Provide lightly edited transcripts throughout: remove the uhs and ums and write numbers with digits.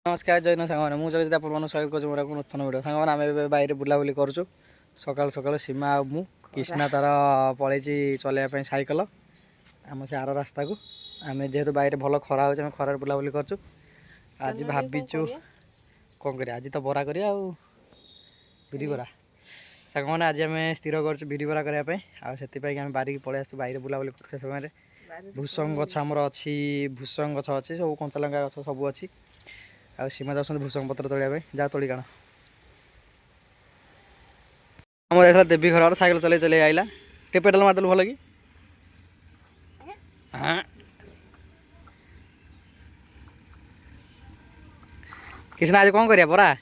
नमस्कार जय सांग मुझे आप स्वागत कर नूतन वीडियो सांग आम बाहर बुलाबुली करुँ सका सका सीमा मु कृष्णा तार पलि चलैया सैकल आम से आर रास्ता को आम जेहेतु बाहर भल खरा हो खरार बुलाबुली करूँ आज भाविचु कौन कर आज तो बरा करा बिरी बरा सांग मैंने आज आम स्थिर कर बिरी बरा करने आम बारिक पलि आस बाहर बुलाबुली कर समय भूसंग गछ आमर अच्छी भूसंग गछ अच्छी सब कंचा लंका गछ सब अच्छी आ सीमा जाऊँ भूसंग पत्र तोड़ा जा तोड़ी काण आम जाता देवी घर सैकल चल चल आइला टे पेडल मारदेलु भल कि कृष्णा आज कौन करिया बरा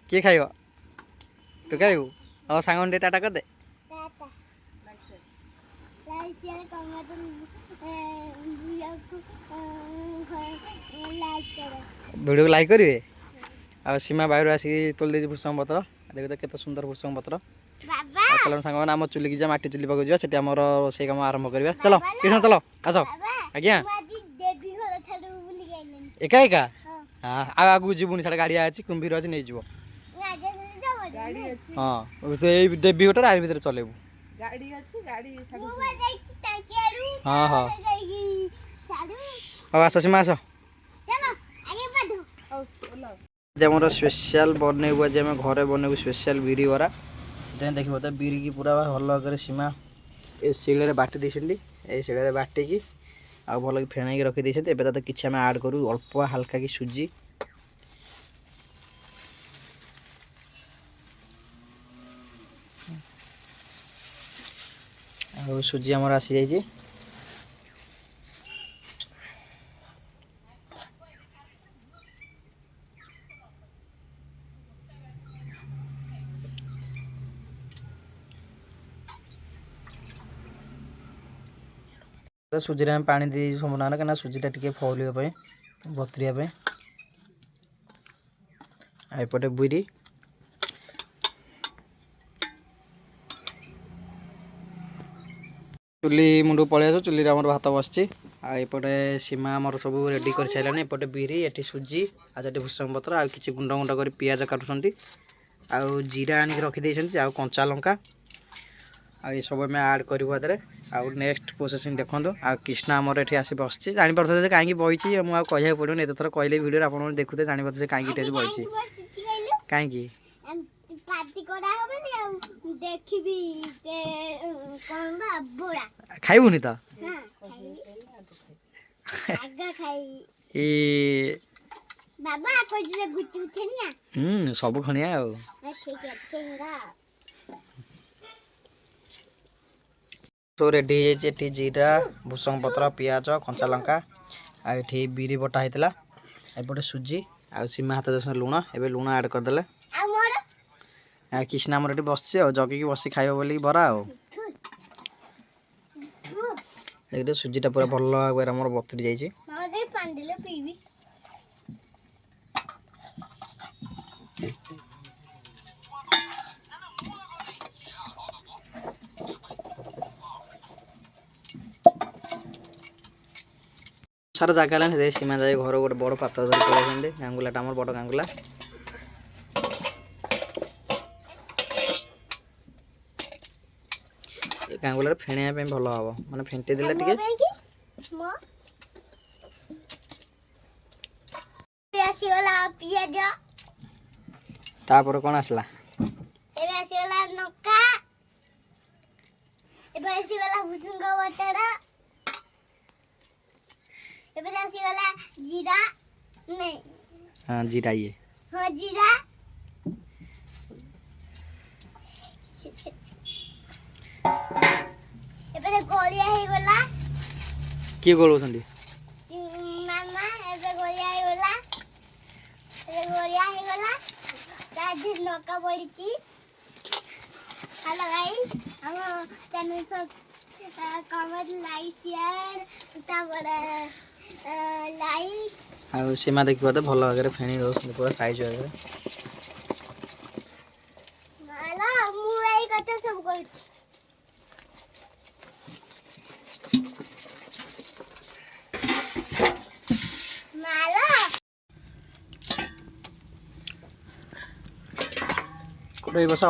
किए खाइब तू खाइबू और सांग टाटा कर दे वीडियो को लाइक करेंगे आ सीमा बाहर आसिक तोल दे भूसंग पत्र देख तो केते सुंदर भूसंग पत्र चलो सांग मैंने आम चुली की माटी चुली पाक जावा आम रोसे कम आरंभ करवा चलो कृष्ण चलो आस आज्ञा एका एका हाँ आगू जीवनी साढ़े गाड़ी अच्छी कुंभीर अच्छी नहीं जीव हाँ देवी गोटे आर भर चलेबू हाँ हाँ आस सीमा आस आम स्पेशल बनइबू आज आम घरे बनइबू स्पेशल बिरी बरा देखो तो बिरी की पूरा भल भाव सीमा ए शिले बाटी देती ये शिले बाटिकी आ भल फेण रखी देते तो किसी आम आड करूँ अल्प हाल्का की सुजी आ सुजी आमर आसी जाइए सुजी में पानी दे संभावना कहीं सुजीटा टी फौलिया बतरिया एपटे बिरी चुली मुंड पलि आस चुली आम भात बसची आएपटे सीमा आमर सब रेडी कर सारे एपटे बिरी एटी सुजी आज भूसंग पत्र आ कि गुंड गुंड कर पियाज काटुंट आउ जीरा आनिक रखिदे आउ कंचा लंका आ ये सब आम आड करूँ आउ नेक्स्ट प्रोसेसिंग देखो आ कृष्णा आमर ये आसी बस जापर कहीं बही मुझे कह पड़ो एत थर कहले भिडियो आप देखुते जानते कहीं बही कहीं खाइबुनि तो सब खनिया तो रेडी हो जीरा भूसंग पत्र पियाज कंचा लंका आठी बिरी बटा होता एपटे सुजी आ सीमा हाथ दस लुण एवं लुण आड करदे कृष्णा आमर ये बस जगिकी बस खाइब बोली बरा देखते सुजीटा पूरा भल भाव आम बतुरी जाइए सारा जगह है सीमा जाए घर गोटे बड़ पात्र धर पड़े गांगुलाटा आम बड़ गांगुला गांगुला फेणिया भल हम मैंने फेंटी देले तापर कौन आसला जीरा नहीं हाँ जीरा ये हाँ जीरा एबे गोलिया हे गला की गोलुछंदी मामा एबे गोलिया हे गला दादी नका पड़ीची हेलो गाइस हम चैनल से कमेंट लाइक शेयर तापर लाइक आ सीमा देखिबो तो भल भागे फेणी दउछन पूरा साइज हो माला मु एई कथा सब कहू ରହି ବସ।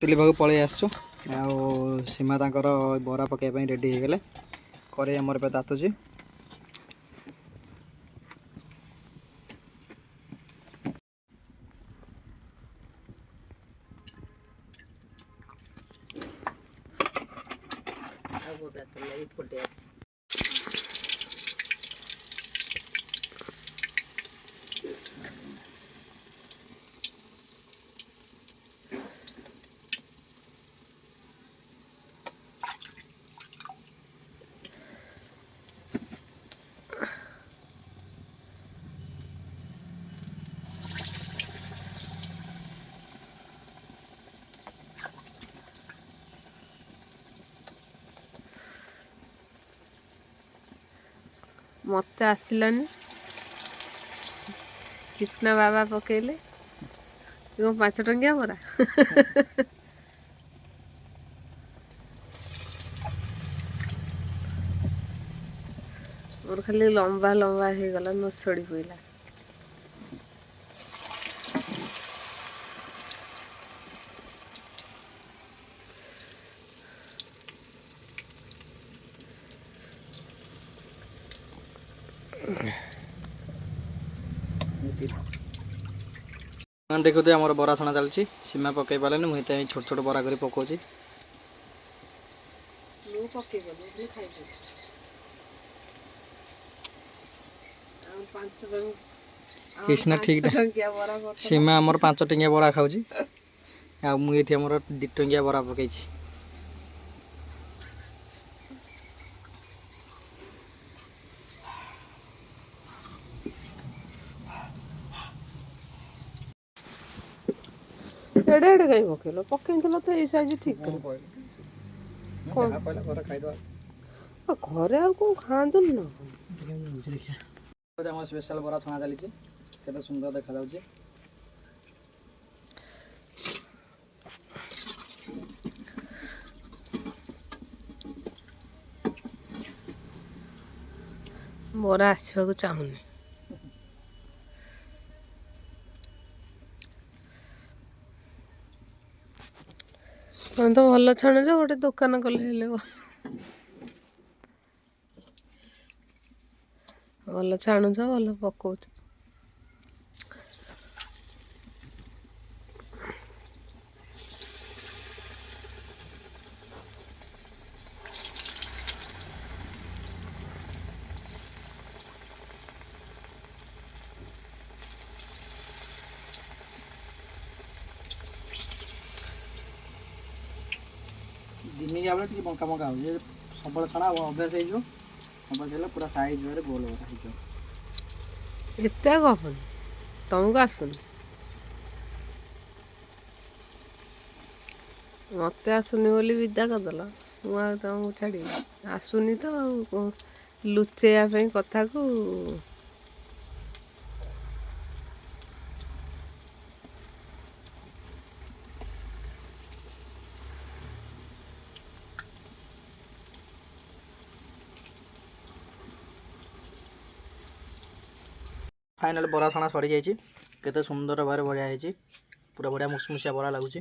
ଚୁଲି ପାଖକୁ ପଳେଇ ଆସିଛୁ। ଆଉ ସୀମା ତାଙ୍କର ବରା ପକାଇବା ପାଇଁ ରେଡ଼ି ହେଇଗଲେ। କରେଇ ଆମର ଏବେ ତାତୁଛି। मत आसलानी कृष्ण बाबा पकेले 5 टंकिया बरा मोर खाली लंबा लंबा हो गला नसड़ी पड़ा। देखते आम बरा छणा चलती सीमा पकई पारे मुझे छोट छोट बरा कर पकाऊँ। कृष्णा ठीक सीमा आमर 5 टंकिया बरा खाऊँ। मुझे आमर 2 टंकिया बरा पकई। एडे एडे कहीं पकेल पकई तो ये साइज ठीक कर घरे आ कौन खातु ना स्पेशल बरा छणा चली केते सुंदर देखा जाउची। बरा आसवाक चाहूनी तुम तो भल छाणुच गोटे दुकान कले भल छाणुच भल पकाउच। दिन जाबे टी बंका बंका हो सब छणा अभ्यास हो अभ्यास है पूरा साइज गोल बरा हो एत गपन तुमको आसुनी मत आसुनी बोली विदा करदेल तुमको छाड़ी आसुनी तो लुचेया कथा को फाइनल बरा छणा सरी जाइए केते सुंदर भाव बढ़िया है पूरा बढ़िया मुसमुसिया बरा लगुच।